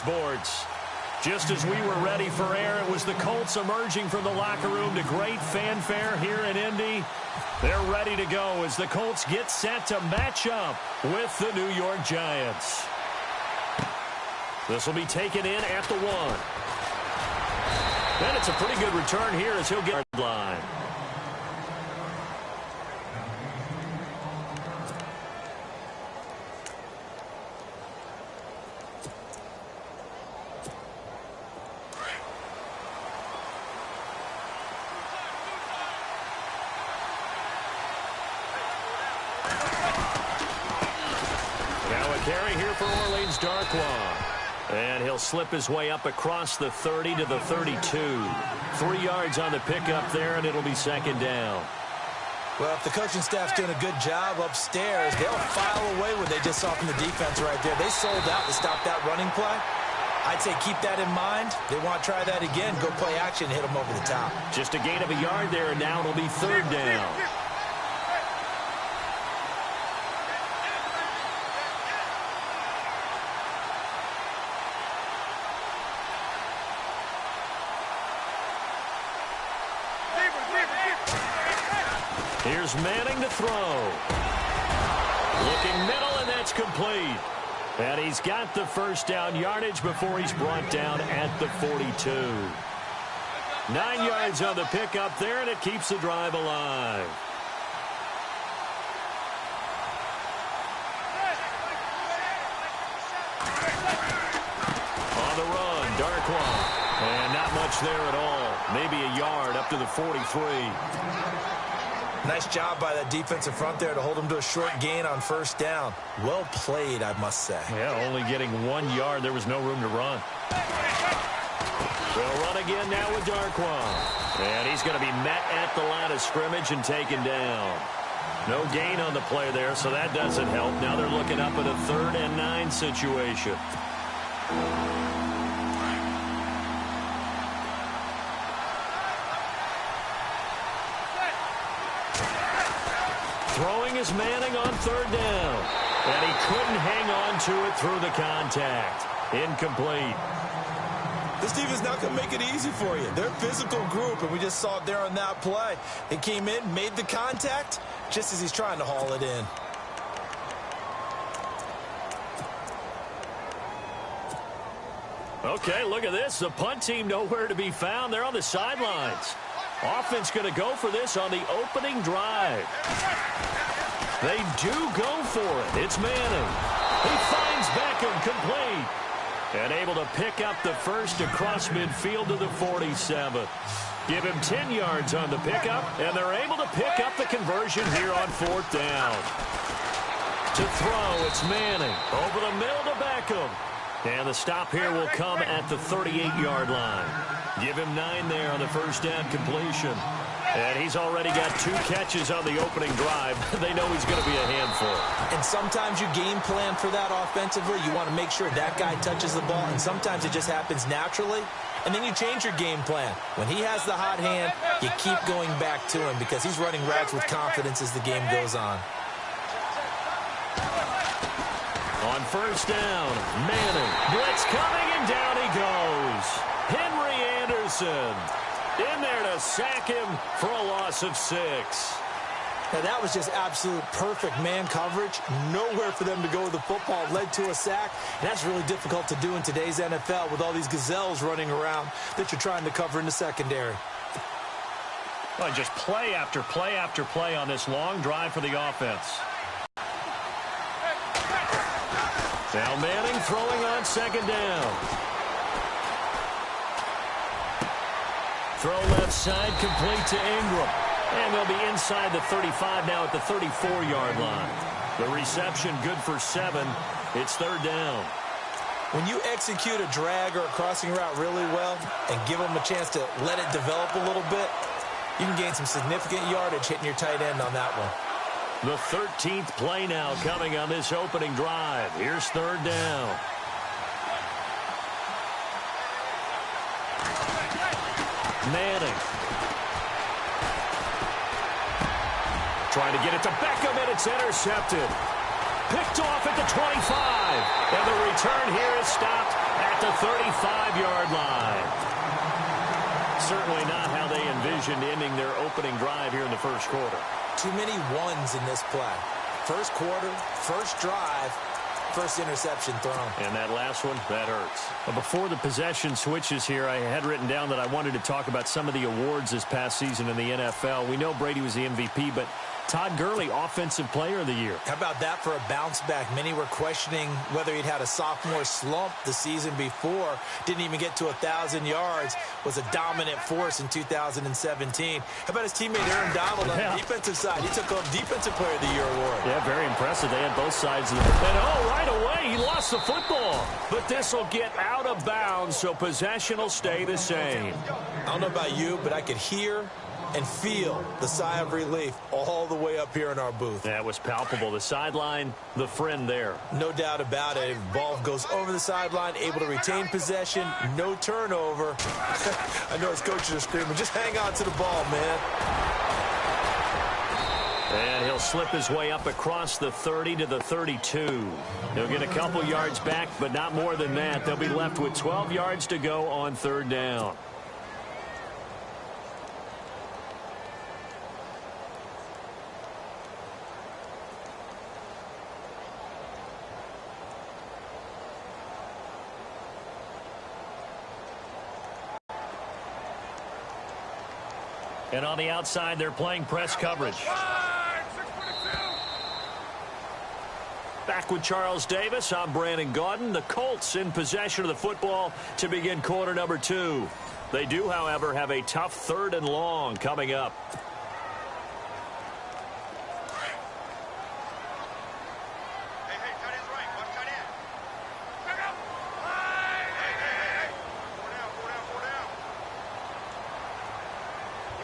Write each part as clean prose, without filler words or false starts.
Sports. Just as we were ready for air, it was the Colts emerging from the locker room to great fanfare here in Indy. They're ready to go as the Colts get set to match up with the New York Giants. This will be taken in at the 1. And it's a pretty good return here as he'll get the line. Carry here for Orleans Darkwa. And he'll slip his way up across the 30 to the 32. 3 yards on the pickup there, and it'll be second down. Well, if the coaching staff's doing a good job upstairs, they'll file away what they just saw from the defense right there. They sold out to stop that running play. I'd say keep that in mind. They want to try that again. Go play action, hit them over the top. Just a gain of a yard there, and now it'll be third down. Here's Manning to throw. Looking middle, and that's complete. And he's got the first down yardage before he's brought down at the 42. 9 yards on the pickup there, and it keeps the drive alive. On the run, Darkwa. And not much there at all. Maybe a yard up to the 43. Nice job by that defensive front there to hold him to a short gain on first down. Well played, I must say. Yeah, only getting 1 yard. There was no room to run. They'll run again now with Darkwa. And he's going to be met at the line of scrimmage and taken down. No gain on the play there, so that doesn't help. Now they're looking up at a 3rd and 9 situation. Throwing is Manning on 3rd down. And he couldn't hang on to it through the contact. Incomplete. This defense not going to make it easy for you. They're a physical group, and we just saw it there on that play. It came in, made the contact, just as he's trying to haul it in. Okay, look at this. The punt team nowhere to be found. They're on the sidelines. Offense going to go for this on the opening drive. They do go for it. It's Manning. He finds Beckham complete. And able to pick up the first across midfield to the 47. Give him 10 yards on the pickup, and they're able to pick up the conversion here on 4th down. To throw, it's Manning. Over the middle to Beckham. And the stop here will come at the 38-yard line. Give him 9 there on the first down completion. And he's already got 2 catches on the opening drive. They know he's going to be a handful. And sometimes you game plan for that offensively. You want to make sure that guy touches the ball, and sometimes it just happens naturally. And then you change your game plan. When he has the hot hand, you keep going back to him because he's running routes with confidence as the game goes on. On first down, Manning. Blitz coming, and down he goes. Henry Anderson in there to sack him for a loss of 6. Now, that was just absolute perfect man coverage. Nowhere for them to go with the football. Led to a sack. And that's really difficult to do in today's NFL with all these gazelles running around that you're trying to cover in the secondary. Well, just play after play after play on this long drive for the offense. Now Manning throwing on 2nd down. Throw left side, complete to Ingram. And they'll be inside the 35 now at the 34-yard line. The reception good for 7. It's 3rd down. When you execute a drag or a crossing route really well and give them a chance to let it develop a little bit, you can gain some significant yardage hitting your tight end on that one. The 13th play now coming on this opening drive. Here's 3rd down. Manning. Trying to get it to Beckham, and it's intercepted. Picked off at the 25. And the return here is stopped at the 35-yard line. Certainly not how they envisioned ending their opening drive here in the first quarter. Too many ones in this play. First quarter, first drive, first interception thrown. And that last one, that hurts. But before the possession switches here, I had written down that I wanted to talk about some of the awards this past season in the NFL. We know Brady was the MVP, but Todd Gurley, Offensive Player of the Year. How about that for a bounce back? Many were questioning whether he'd had a sophomore slump the season before. Didn't even get to 1,000 yards. Was a dominant force in 2017. How about his teammate Aaron Donald on the defensive side? He took home Defensive Player of the Year award. Yeah, very impressive. They had both sides of the ball. And right away, he lost the football. But this will get out of bounds, so possession will stay the same. I don't know about you, but I could hear and feel the sigh of relief all the way up here in our booth. That was palpable. The sideline, the friend there. No doubt about it. Ball goes over the sideline, able to retain possession, no turnover. I know his coaches are screaming, just hang on to the ball, man. And he'll slip his way up across the 30 to the 32. He'll get a couple yards back, but not more than that. They'll be left with 12 yards to go on third down. And on the outside, they're playing press coverage. Back with Charles Davis, I'm Brandon Gaudin. The Colts in possession of the football to begin quarter number 2. They do, however, have a tough 3rd and long coming up.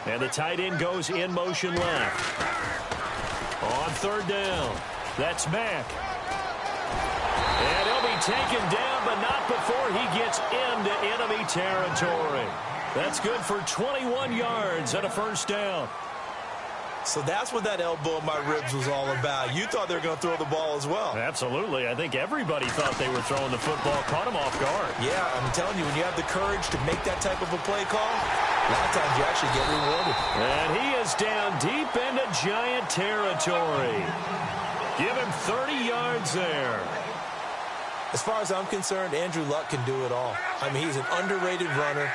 And the tight end goes in motion left. On third down, that's Mack. And he'll be taken down, but not before he gets into enemy territory. That's good for 21 yards and a first down. So that's what that elbow in my ribs was all about. You thought they were going to throw the ball as well. Absolutely. I think everybody thought they were throwing the football. Caught him off guard. Yeah, I'm telling you, when you have the courage to make that type of a play call, a lot of times you actually get rewarded. And he is down deep into Giant territory. Give him 30 yards there. As far as I'm concerned, Andrew Luck can do it all. I mean, he's an underrated runner,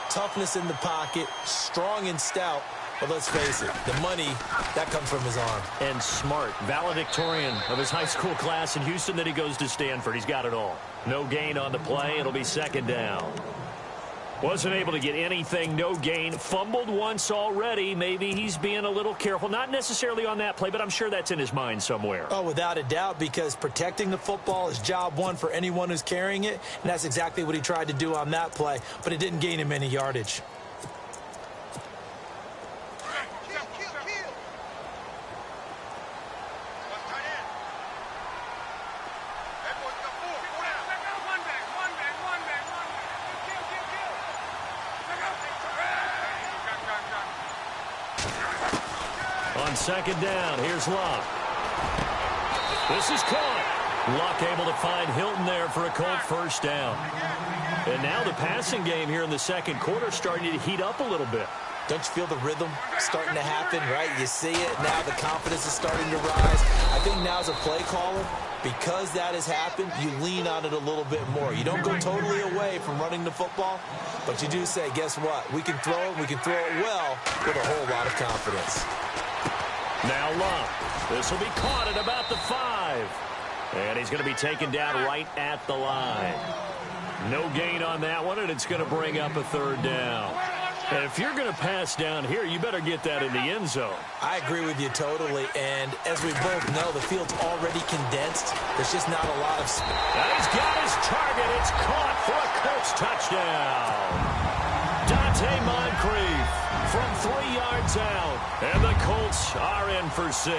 toughness in the pocket, strong and stout. But let's face it, the money, that comes from his arm. And smart, valedictorian of his high school class in Houston. Then he goes to Stanford. He's got it all. No gain on the play. It'll be second down. Wasn't able to get anything, no gain. Fumbled once already. Maybe he's being a little careful. Not necessarily on that play, but I'm sure that's in his mind somewhere. Oh, without a doubt, because protecting the football is job one for anyone who's carrying it, and that's exactly what he tried to do on that play, but it didn't gain him any yardage. Second down, here's Luck. This is caught. Luck able to find Hilton there for a Colt first down. And now the passing game here in the second quarter starting to heat up a little bit. Don't you feel the rhythm starting to happen, right? You see it, now the confidence is starting to rise. I think now as a play caller, because that has happened, you lean on it a little bit more. You don't go totally away from running the football, but you do say, guess what? We can throw it, we can throw it well with a whole lot of confidence. Now Luck. This will be caught at about the 5. And he's going to be taken down right at the line. No gain on that one, and it's going to bring up a third down. And if you're going to pass down here, you better get that in the end zone. I agree with you totally. And as we both know, the field's already condensed. There's just not a lot of space. And he's got his target. It's caught for a Colts touchdown. Dante Moncrief from 3 yards out. And the Colts are in for 6.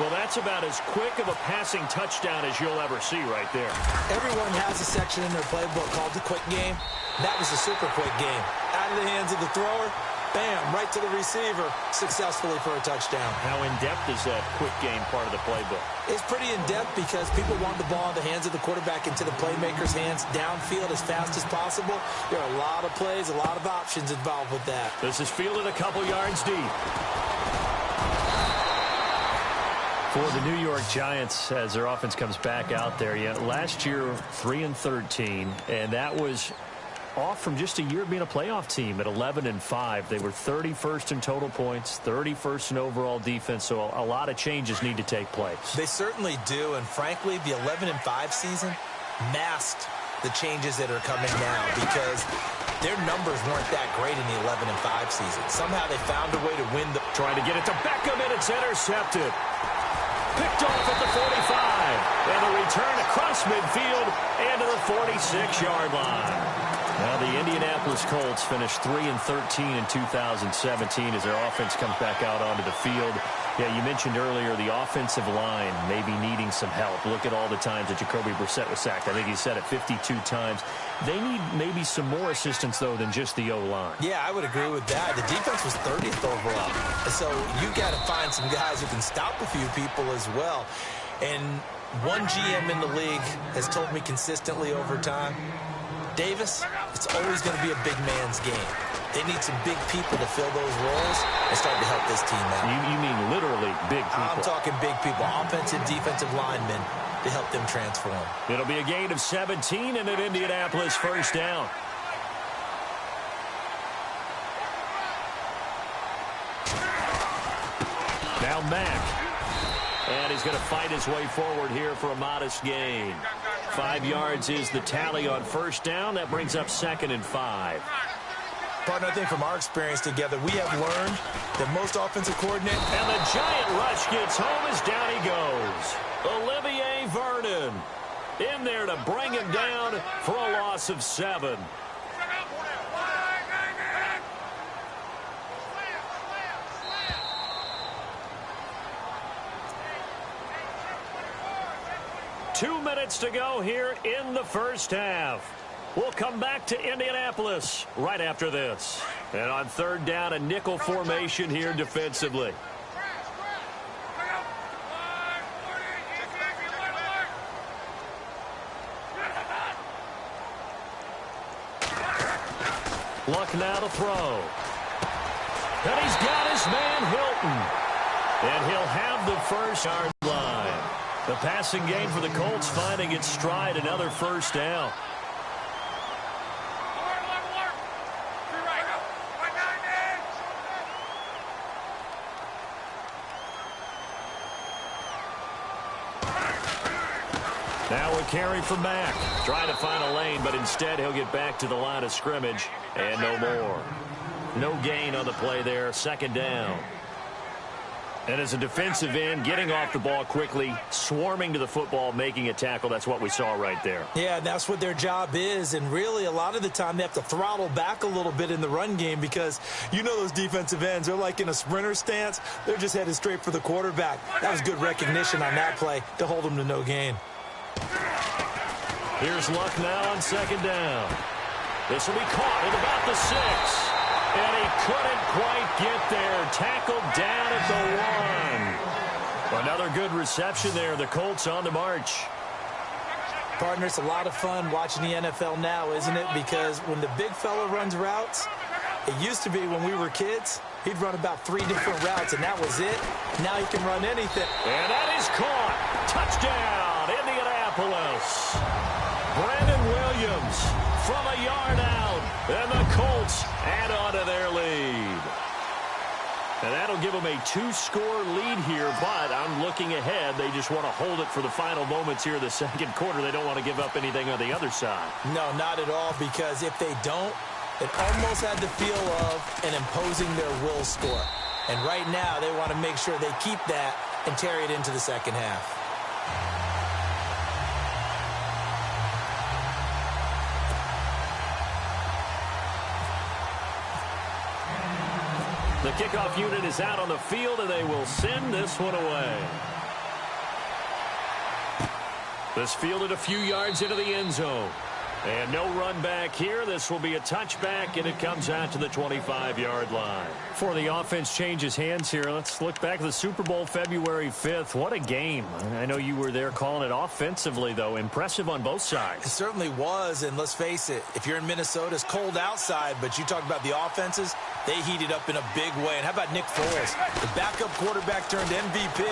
Well, that's about as quick of a passing touchdown as you'll ever see right there. Everyone has a section in their playbook called the quick game. That was a super quick game. Out of the hands of the thrower, bam, right to the receiver, successfully for a touchdown. How in-depth is that quick game part of the playbook? It's pretty in-depth because people want the ball in the hands of the quarterback into the playmaker's hands downfield as fast as possible. There are a lot of plays, a lot of options involved with that. This is fielded a couple yards deep. For the New York Giants, as their offense comes back out there, last year 3-13, and that was off from just a year of being a playoff team at 11-5. They were 31st in total points, 31st in overall defense, so a lot of changes need to take place. They certainly do, and frankly, the 11-5 season masked the changes that are coming now because their numbers weren't that great in the 11-5 season. Somehow they found a way to win. Trying to get it to Beckham, and it's intercepted. Picked off at the 45, and a return across midfield and to the 46-yard line. Now the Indianapolis Colts finished 3-13 in 2017 as their offense comes back out onto the field. Yeah, you mentioned earlier the offensive line maybe needing some help. Look at all the times that Jacoby Brissett was sacked. I think he said it 52 times. They need maybe some more assistance, though, than just the O-line. Yeah, I would agree with that. The defense was 30th overall. So you got to find some guys who can stop a few people as well. And one GM in the league has told me consistently over time, Davis, it's always going to be a big man's game. They need some big people to fill those roles and start to help this team out. You mean literally big people? I'm talking big people, offensive, defensive linemen, to help them transform. It'll be a gain of 17 and an Indianapolis first down. Now Mack. And he's going to fight his way forward here for a modest gain. 5 yards is the tally on first down. That brings up 2nd and 5. Partner, I think from our experience together, we have learned that most offensive coordinators... And the giant rush gets home as down he goes. Olivier Vernon in there to bring him down for a loss of 7. Two minutes to go here in the first half. We'll come back to Indianapolis right after this. And on third down, a nickel formation here defensively. Luck now to throw. And he's got his man Hilton. And he'll have the first yard line. The passing game for the Colts finding its stride, another first down. Now a carry for Mack. Trying to find a lane, but instead he'll get back to the line of scrimmage. And no more. No gain on the play there. 2nd down. And as a defensive end, getting off the ball quickly, swarming to the football, making a tackle, that's what we saw right there. Yeah, that's what their job is. And really, a lot of the time, they have to throttle back a little bit in the run game because you know those defensive ends, they're like in a sprinter stance. They're just headed straight for the quarterback. That was good recognition on that play to hold them to no gain. Here's Luck now on 2nd down. This will be caught at about the 6. And he couldn't quite get there. Tackled down at the 1. Another good reception there. The Colts on the march. Partner, it's a lot of fun watching the NFL now, isn't it? Because when the big fella runs routes, it used to be when we were kids, he'd run about 3 different routes, and that was it. Now he can run anything. And that is caught. Touchdown, Indianapolis. Brandon Williams from a yard out. And the Colts add on to their lead. And that'll give them a 2-score lead here, but I'm looking ahead. They just want to hold it for the final moments here of the second quarter. They don't want to give up anything on the other side. No, not at all, because if they don't, it almost had the feel of an imposing their will score. And right now, they want to make sure they keep that and carry it into the second half. The kickoff unit is out on the field, and they will send this one away. This fielded a few yards into the end zone. And no run back here. This will be a touchback, and it comes out to the 25-yard line. Before the offense changes hands here, let's look back at the Super Bowl February 5th. What a game. I know you were there calling it offensively, though. Impressive on both sides. It certainly was, and let's face it, if you're in Minnesota, it's cold outside, but you talk about the offenses, they heated up in a big way. And how about Nick Foles, the backup quarterback turned MVP,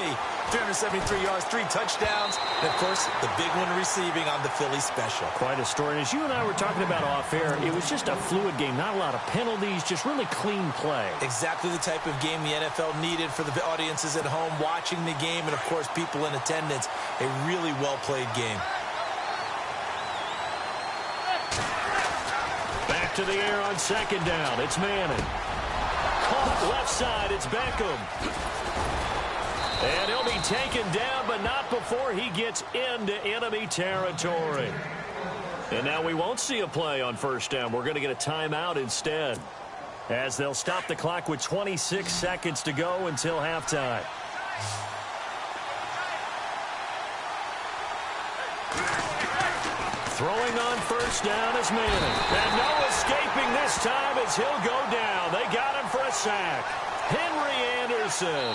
373 yards, 3 touchdowns, and, of course, the big one receiving on the Philly special. Quite a story. And as you and I were talking about off air, it was just a fluid game, not a lot of penalties, just really clean play. Exactly the type of game the NFL needed for the audiences at home watching the game and, of course, people in attendance. A really well-played game. Back to the air on second down. It's Manning. Caught left side. It's Beckham. And he'll be taken down, but not before he gets into enemy territory. And now we won't see a play on first down. We're going to get a timeout instead, as they'll stop the clock with 26 seconds to go until halftime. Throwing on first down is Manning. And no escaping this time as he'll go down. They got him for a sack. Henry Anderson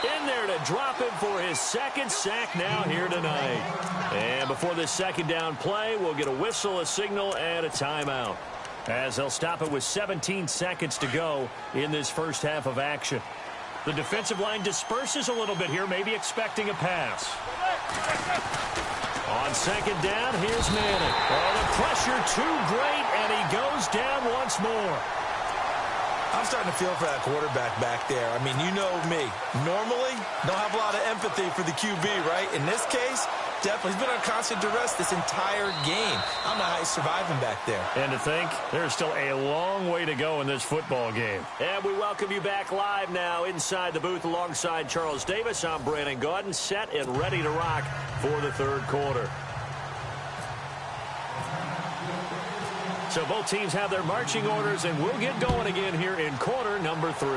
in there to drop him for his second sack now here tonight. And before this second down play, we'll get a whistle, a signal, and a timeout, as they'll stop it with 17 seconds to go in this first half of action. The defensive line disperses a little bit here, maybe expecting a pass. On second down, here's Manning. Oh, the pressure too great, and he goes down once more. I'm starting to feel for that quarterback back there. I mean, you know me. Normally, don't have a lot of empathy for the QB, right? In this case, definitely. He's been on constant duress this entire game. I don't know how he's surviving back there. And to think, there's still a long way to go in this football game. And we welcome you back live now inside the booth alongside Charles Davis. I'm Brandon Gaudin, set and ready to rock for the third quarter. So both teams have their marching orders, and we'll get going again here in quarter number 3.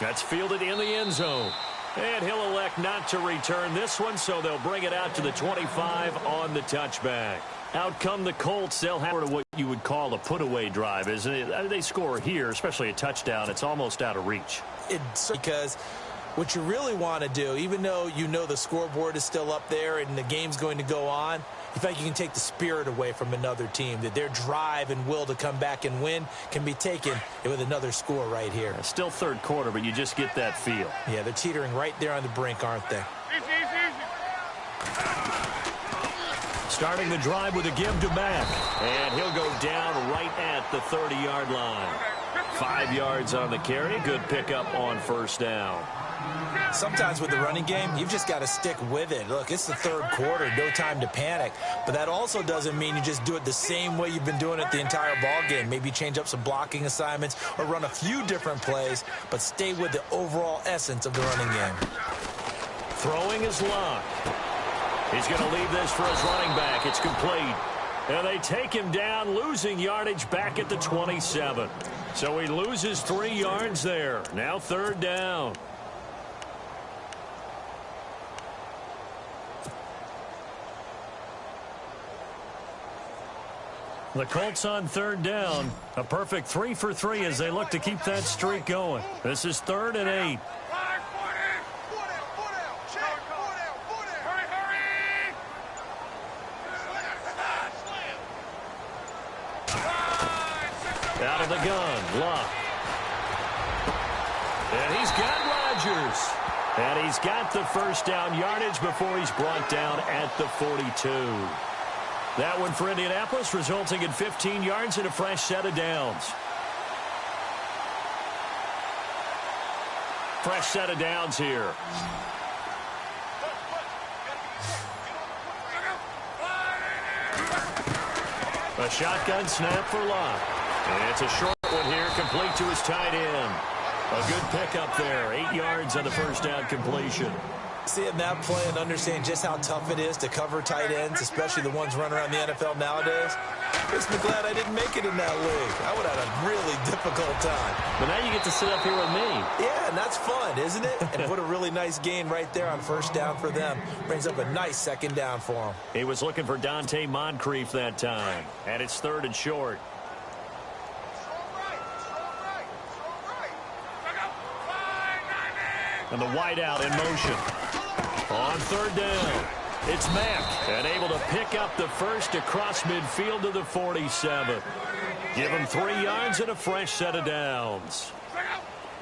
That's fielded in the end zone. And he'll elect not to return this one, so they'll bring it out to the 25 on the touchback. Out come the Colts. They'll have what you would call a put-away drive, isn't it? They score here, especially a touchdown. It's almost out of reach. It's because what you really want to do, even though you know the scoreboard is still up there and the game's going to go on, in fact, you can take the spirit away from another team, that their drive and will to come back and win can be taken with another score right here. Still third quarter, but you just get that feel. Yeah, they're teetering right there on the brink, aren't they? Starting the drive with a give to Mack. And he'll go down right at the 30-yard line. 5 yards on the carry. Good pickup on first down. Sometimes with the running game, you've just got to stick with it. Look, it's the third quarter, no time to panic. But that also doesn't mean you just do it the same way you've been doing it the entire ball game. Maybe change up some blocking assignments or run a few different plays, but stay with the overall essence of the running game. Throwing is locked. He's going to leave this for his running back. It's complete. And they take him down, losing yardage back at the 27. So he loses 3 yards there. Now third down. The Colts on third down. A perfect 3 for 3 as they look to keep that streak going. This is 3rd and 8. Out of the gun, Luck. And he's got Rodgers. And he's got the first down yardage before he's brought down at the 42. That one for Indianapolis, resulting in 15 yards and a fresh set of downs. Fresh set of downs here. A shotgun snap for Luck. And it's a short one here, complete to his tight end. A good pickup there, 8 yards on the first down completion. Seeing that play and understand just how tough it is to cover tight ends, especially the ones running around the NFL nowadays, makes me glad I didn't make it in that league. I would have had a really difficult time. But now you get to sit up here with me. Yeah, and that's fun, isn't it? And what a really nice gain right there on first down for them. Brings up a nice second down for them. He was looking for Dante Moncrief that time. And it's 3rd and short. And the wideout in motion. On 3rd down, it's Mack, and able to pick up the first across midfield to the 47. Give him 3 yards and a fresh set of downs.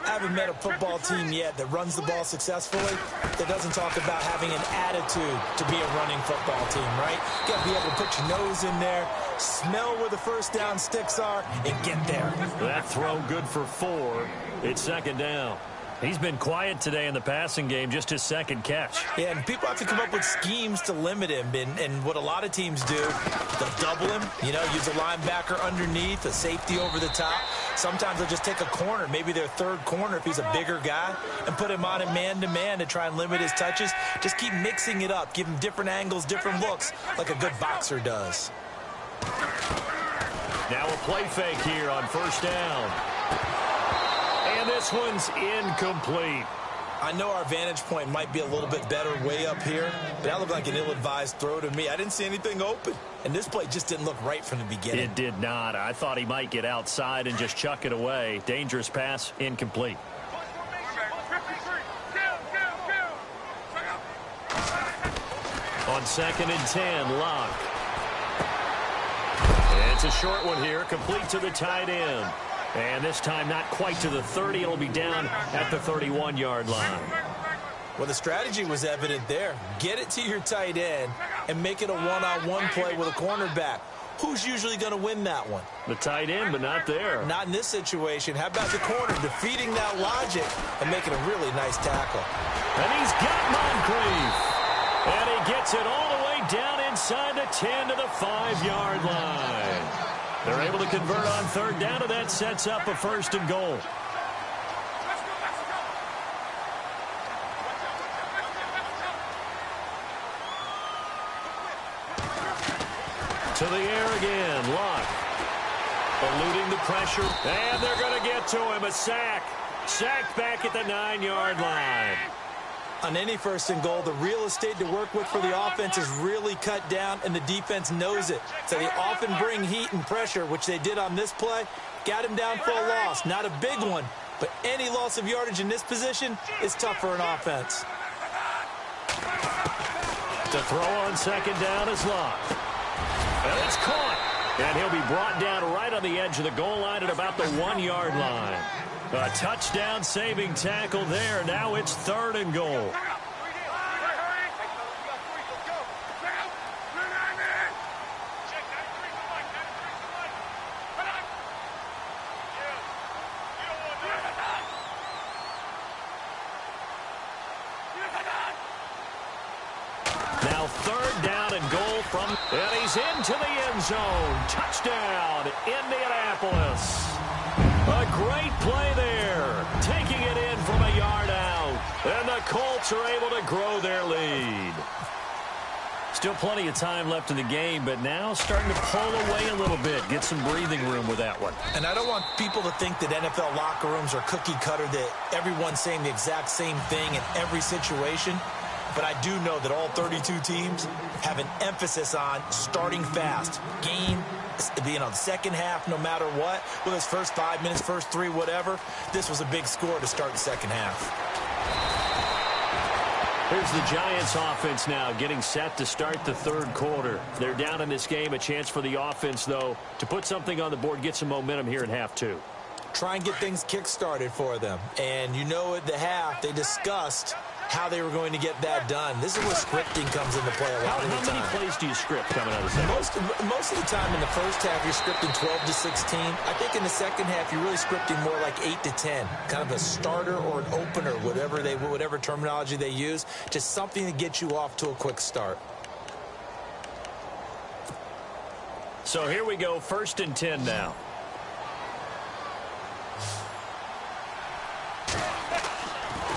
I haven't met a football team yet that runs the ball successfully that doesn't talk about having an attitude to be a running football team, right? You got to be able to put your nose in there, smell where the first down sticks are, and get there. That throw good for 4. It's 2nd down. He's been quiet today in the passing game, just his 2nd catch. Yeah, and people have to come up with schemes to limit him. And what a lot of teams do, they'll double him, use a linebacker underneath, a safety over the top. Sometimes they'll just take a corner, maybe their 3rd corner if he's a bigger guy, and put him on a man-to-man to try and limit his touches. Just keep mixing it up, give him different angles, different looks, like a good boxer does. Now a play fake here on 1st down. And this one's incomplete. I know our vantage point might be a little bit better way up here, but that looked like an ill-advised throw to me. I didn't see anything open, and this play just didn't look right from the beginning. It did not. I thought he might get outside and just chuck it away. Dangerous pass, incomplete. On 2nd and 10, Locke. It's a short one here, complete to the tight end. And this time not quite to the 30. It'll be down at the 31-yard line. Well, the strategy was evident there. Get it to your tight end and make it a one-on-one play with a cornerback. Who's usually going to win that one? The tight end, but not there. Not in this situation. How about the corner defeating that logic and making a really nice tackle? And he's got Moncrief. And he gets it all the way down inside the 10 to the 5-yard line. They're able to convert on 3rd down, and that sets up a 1st and goal. To the air again, Locke. Eluding the pressure, and they're going to get to him. A sack. Sacked back at the 9-yard line. On any 1st and goal, the real estate to work with for the offense is really cut down, and the defense knows it. So they often bring heat and pressure, which they did on this play. Got him down for a loss. Not a big one, but any loss of yardage in this position is tough for an offense. To throw on 2nd down is Locke. And it's caught. And he'll be brought down right on the edge of the goal line at about the 1-yard line. A touchdown-saving tackle there. Now it's 3rd and goal. Now 3rd down and goal from, and he's into the end zone. Touchdown, Indianapolis. A great play there, taking it in from a yard out. And the Colts are able to grow their lead. Still plenty of time left in the game, but now starting to pull away a little bit. Get some breathing room with that one. And I don't want people to think that NFL locker rooms are cookie cutter, that everyone's saying the exact same thing in every situation. But I do know that all 32 teams have an emphasis on starting fast. Game, the second half, no matter what. Whether it's first 5 minutes, first 3, whatever. This was a big score to start the second half. Here's the Giants offense now getting set to start the 3rd quarter. They're down in this game. A chance for the offense, though, to put something on the board, get some momentum here in half 2. Try and get things kick-started for them. And at the half, they discussed how they were going to get that done. This is where scripting comes into play a lot of the time. How many plays do you script coming out of the second? Most of the time in the first half, you're scripting 12 to 16. I think in the second half, you're really scripting more like 8 to 10. Kind of a starter or an opener, whatever terminology they use. Just something to get you off to a quick start. So here we go, 1st and 10 now.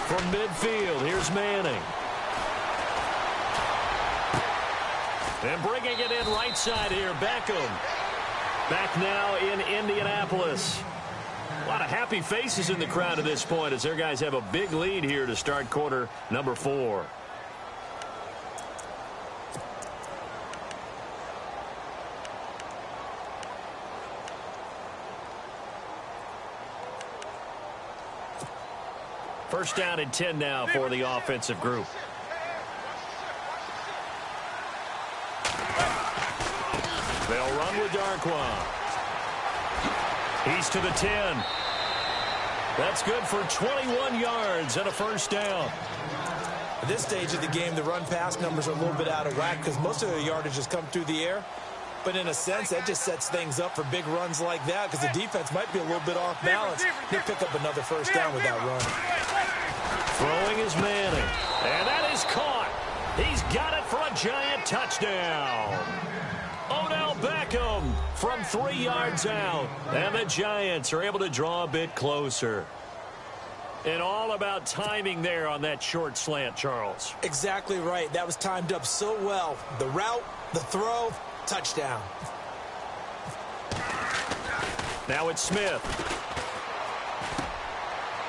From midfield, here's Manning. And bringing it in right side here, Beckham. Back now in Indianapolis. A lot of happy faces in the crowd at this point as their guys have a big lead here to start quarter number 4. First down and 10 now for the offensive group. They'll run with Darkwa. He's to the 10. That's good for 21 yards and a first down. At this stage of the game, the run-pass numbers are a little bit out of whack because most of the yardage has come through the air. But in a sense, that just sets things up for big runs like that because the defense might be a little bit off balance. He'll pick up another first down with that run. Throwing is Manning. And that is caught. He's got it for a giant touchdown. Odell Beckham from 3 yards out. And the Giants are able to draw a bit closer. And all about timing there on that short slant, Charles. Exactly right. That was timed up so well. The route, the throw, touchdown. Now it's Smith.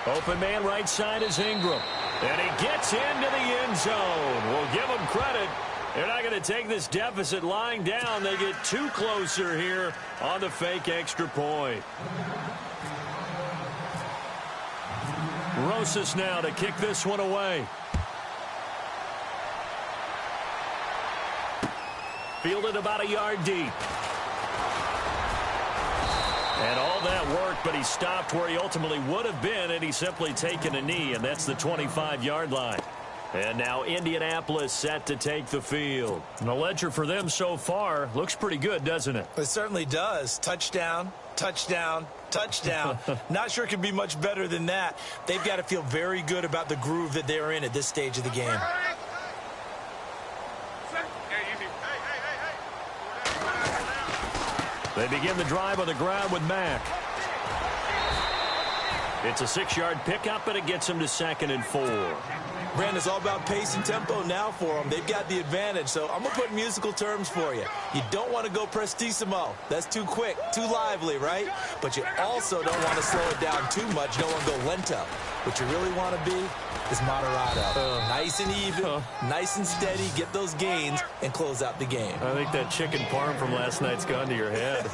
Open man right side is Ingram. And he gets into the end zone. We'll give him credit. They're not going to take this deficit lying down. They get too closer here on the fake extra point. Rosas now to kick this one away. Fielded about a yard deep. And all that work, but he stopped where he ultimately would have been, and he's simply taken a knee, and that's the 25-yard line. And now Indianapolis set to take the field. And the ledger for them so far looks pretty good, doesn't it? It certainly does. Touchdown, touchdown, touchdown. Not sure it can be much better than that. They've got to feel very good about the groove that they're in at this stage of the game. They begin the drive on the ground with Mack. It's a 6-yard pickup, and it gets him to 2nd and 4. Brandon, it's all about pace and tempo now for them. They've got the advantage, so I'm going to put musical terms for you. You don't want to go prestissimo. That's too quick, too lively, right? But you also don't want to slow it down too much. You don't want to go lento. What you really want to be is moderato. Nice and even, nice and steady, get those gains, and close out the game. I think that chicken parm from last night's gone to your head.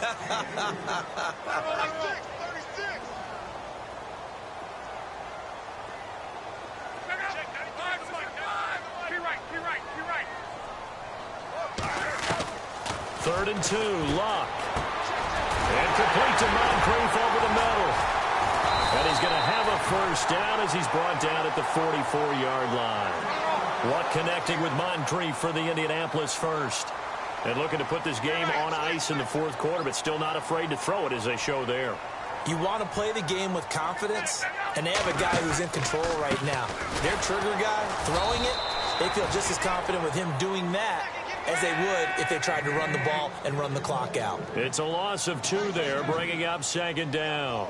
Third and 2, Locke. And complete to Moncrief over the middle. And he's going to have a first down as he's brought down at the 44-yard line. What connecting with Moncrief for the Indianapolis first. And looking to put this game on ice in the fourth quarter, but still not afraid to throw it as they show there. You want to play the game with confidence, and they have a guy who's in control right now. Their trigger guy, throwing it, they feel just as confident with him doing that as they would if they tried to run the ball and run the clock out. It's a loss of 2 there, bringing up 2nd down.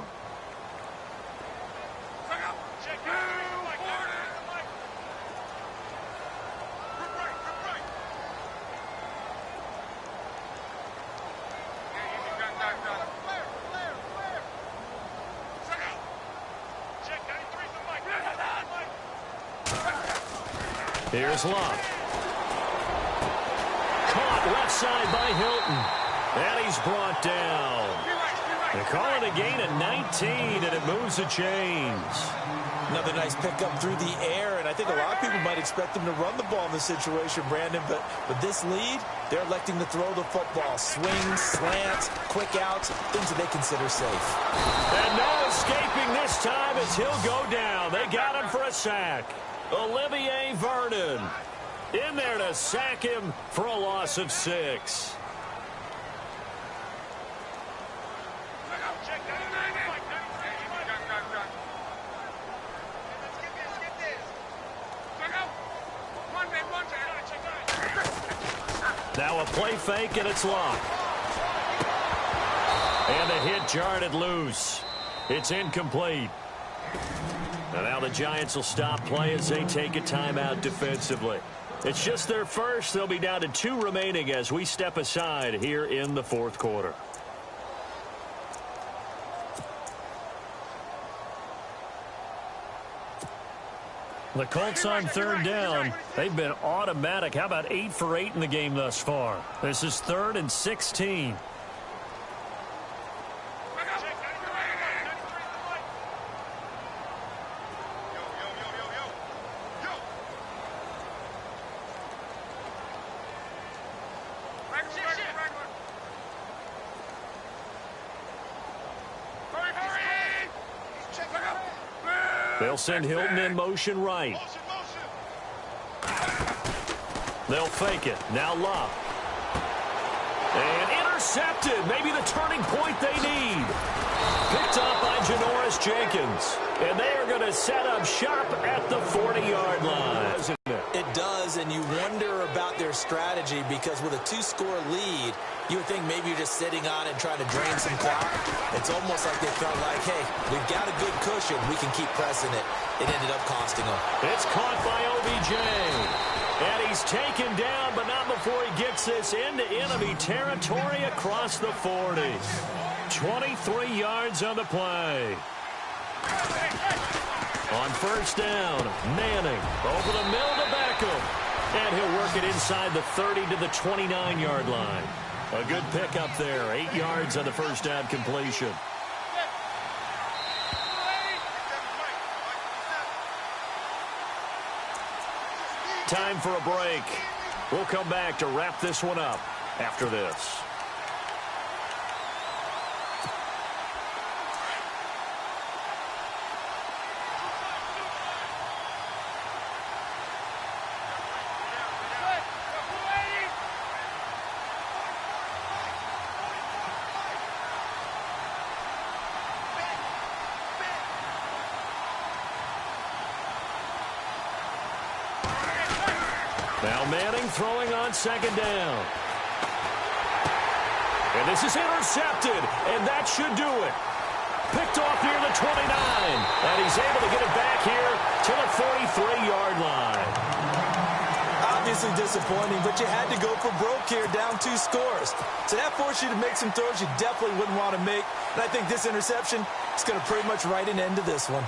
Here's Locke. Caught left side by Hilton. And he's brought down. They call it a gain of 19, and it moves the chains. Another nice pickup through the air, and I think a lot of people might expect them to run the ball in this situation, Brandon, but with this lead, they're electing to throw the football. Swings, slants, quick outs, things that they consider safe. And no escaping this time as he'll go down. They got him for a sack. Olivier Vernon in there to sack him for a loss of 6. Now a play fake, and it's Locke. And the hit jarred it loose. It's incomplete. And now the Giants will stop play as they take a timeout defensively. It's just their first. They'll be down to 2 remaining as we step aside here in the fourth quarter. The Colts on third down. They've been automatic. How about 8 for 8 in the game thus far? This is 3rd and 16. They'll send Hilton in motion right. They'll fake it. Now Love. And intercepted. Maybe the turning point they need. Picked up by Janoris Jenkins. And they are going to set up shop at the 40-yard line. It does, and you wonder about their strategy because with a 2-score lead, you would think maybe you're just sitting on it and trying to drain some clock. It's almost like they felt like, hey, we've got a good cushion. We can keep pressing it. It ended up costing them. It's caught by OBJ. And he's taken down, but not before he gets this into enemy territory across the 40. 23 yards on the play. On first down, Manning over the middle to Beckham. And he'll work it inside the 30 to the 29-yard line. A good pickup there, 8 yards on the first down completion. Time for a break. We'll come back to wrap this one up after this. Now Manning throwing on second down. And this is intercepted, and that should do it. Picked off near the 29, and he's able to get it back here to the 43-yard line. Obviously disappointing, but you had to go for broke here, down 2 scores. So that forced you to make some throws you definitely wouldn't want to make. And I think this interception is going to pretty much write an end to this one.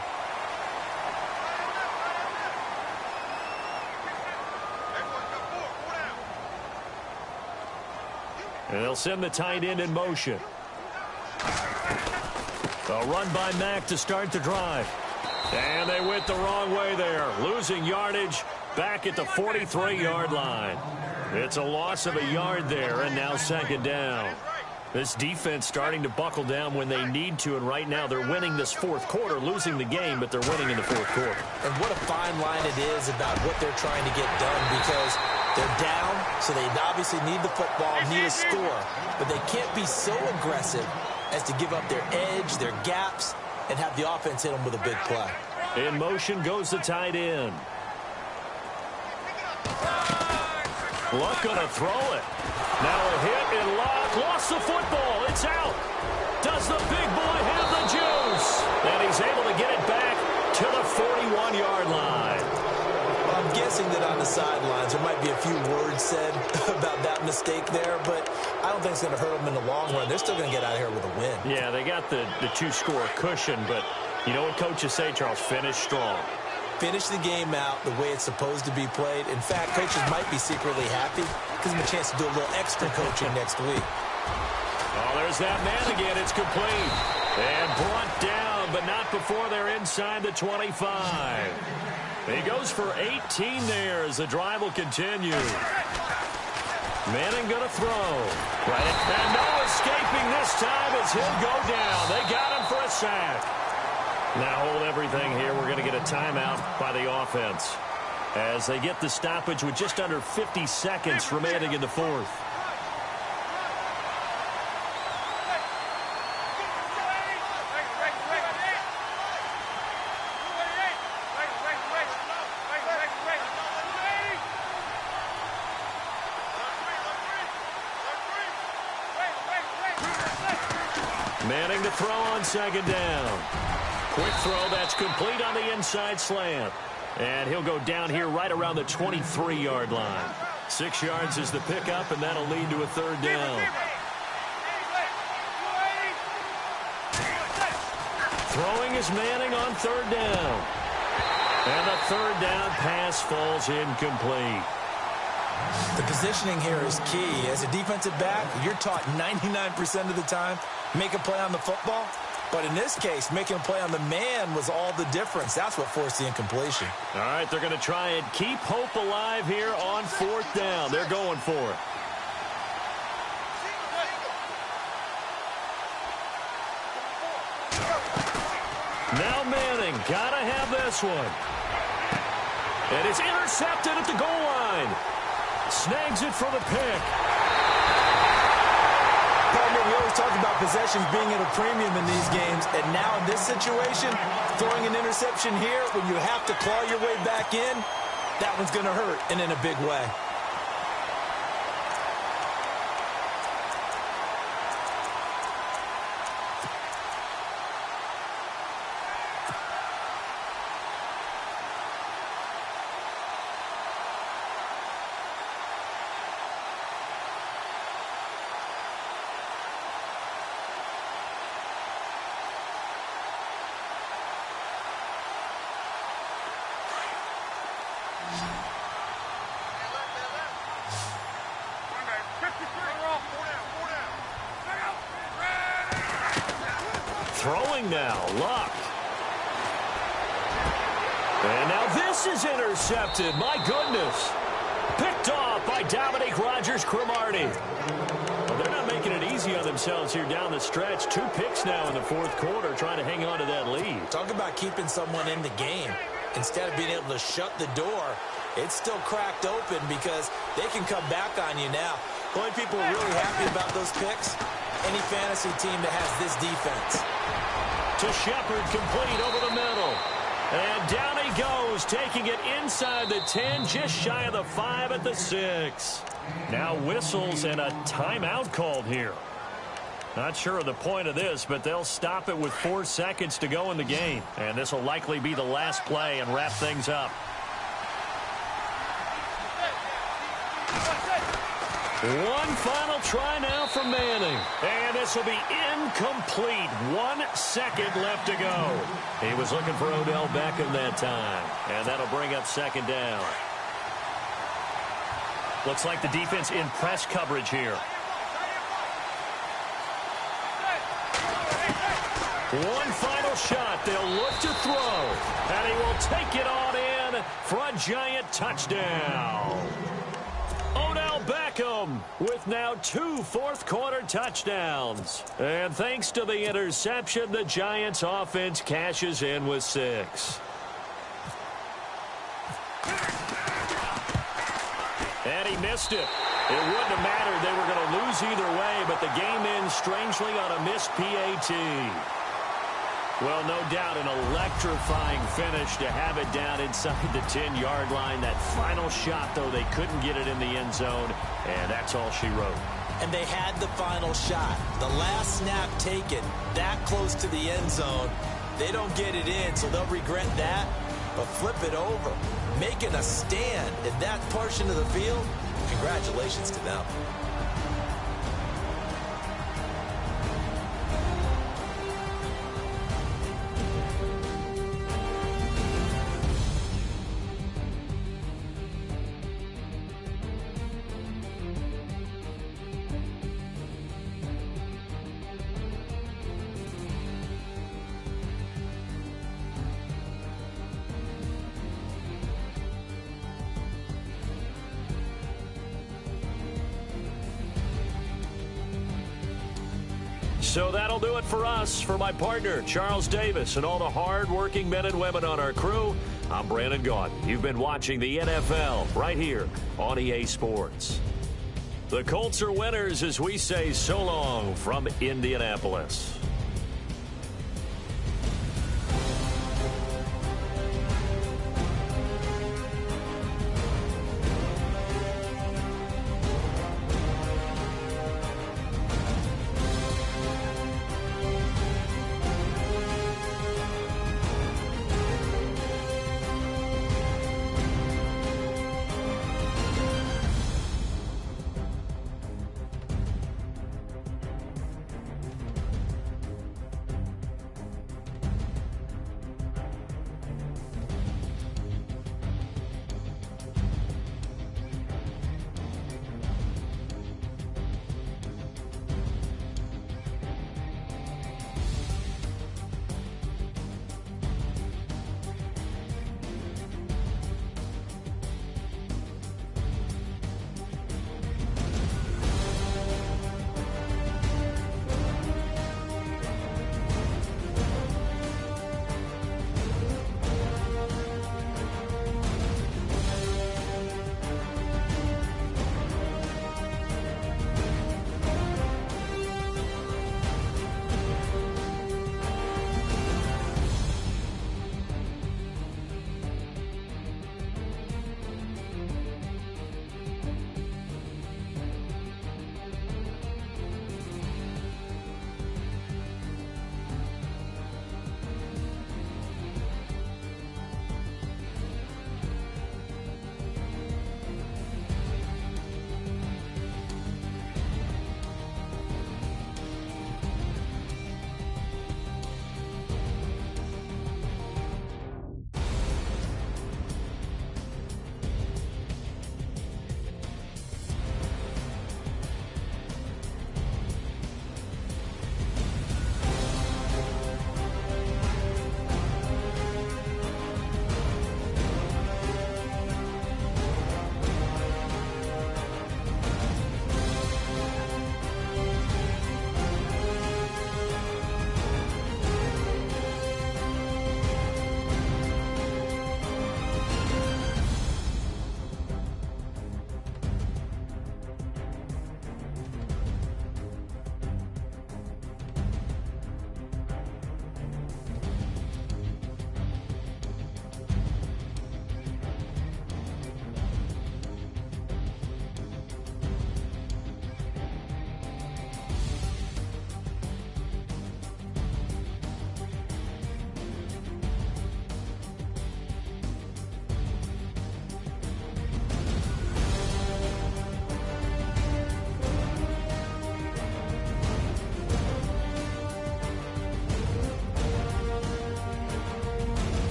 And they'll send the tight end in motion. A run by Mack to start the drive. And they went the wrong way there. Losing yardage back at the 43-yard line. It's a loss of a yard there, and now second down. This defense starting to buckle down when they need to, and right now they're winning this fourth quarter, losing the game, but they're winning in the fourth quarter. And what a fine line it is about what they're trying to get done, because they're down, so they obviously need the football, need a score, but they can't be so aggressive as to give up their edge, their gaps, and have the offense hit them with a big play. In motion goes the tight end. Luck gonna throw it. Now a hit, and Luck lost the football. It's out. Does the big boy have the juice? And he's able to get it back to the 41-yard line. Well, I'm guessing that on the sidelines there might be a few words said about that mistake there, but I don't think it's going to hurt them in the long run. They're still going to get out of here with a win. Yeah, they got the 2-score cushion, but you know what coaches say, Charles? Finish strong. Finish the game out the way it's supposed to be played. In fact, coaches might be secretly happy. Gives them a chance to do a little extra coaching next week. Oh, there's that man again. It's complete. And brought down, but not before they're inside the 25. He goes for 18 there as the drive will continue. Manning going to throw. Right, and no escaping this time as he'll go down. They got him for a sack. Now hold everything here. We're going to get a timeout by the offense as they get the stoppage with just under 50 seconds remaining in the fourth. Manning to throw on second down. Quick throw, that's complete on the inside slant. And he'll go down here right around the 23-yard line. 6 yards is the pickup, and that'll lead to a third down. Throwing is Manning on third down. And the third down pass falls incomplete. The positioning here is key. As a defensive back, you're taught 99% of the time, make a play on the football. But in this case, making a play on the man was all the difference. That's what forced the incompletion. All right, they're going to try and keep hope alive here on fourth down. They're going for it. Now Manning, gotta have this one. And it's intercepted at the goal line. Snags it for the pick. We always talk about possessions being at a premium in these games, and now in this situation, throwing an interception here when you have to claw your way back in, that one's going to hurt, and in a big way. Throwing now, Luck. And now this is intercepted. My goodness. Picked off by Dominique Rodgers-Cromartie. Well, they're not making it easy on themselves here down the stretch. 2 picks now in the fourth quarter trying to hang on to that lead. Talk about keeping someone in the game. Instead of being able to shut the door, it's still cracked open because they can come back on you now. The only people really happy about those picks, any fantasy team that has this defense. To Shepard, complete over the middle. And down he goes, taking it inside the 10, just shy of the 5 at the 6. Now whistles and a timeout called here. Not sure of the point of this, but they'll stop it with 4 seconds to go in the game. And this will likely be the last play and wrap things up. One final try now from Manning. And this will be incomplete. 1 second left to go. He was looking for Odell Beckham that time. And that'll bring up second down. Looks like the defense in press coverage here. One final shot. They'll look to throw. And he will take it on in for a giant touchdown. Odell Beckham with now 2 fourth-quarter touchdowns. And thanks to the interception, the Giants' offense cashes in with 6. And he missed it. It wouldn't have mattered. They were going to lose either way, but the game ends strangely on a missed PAT. Well, no doubt an electrifying finish to have it down inside the 10-yard line. That final shot, though, they couldn't get it in the end zone, and that's all she wrote. And they had the final shot. The last snap taken that close to the end zone. They don't get it in, so they'll regret that. But flip it over, making a stand in that portion of the field, congratulations to them. So that'll do it for us. For my partner, Charles Davis, and all the hard-working men and women on our crew, I'm Brandon Gaudin. You've been watching the NFL right here on EA Sports. The Colts are winners as we say so long from Indianapolis.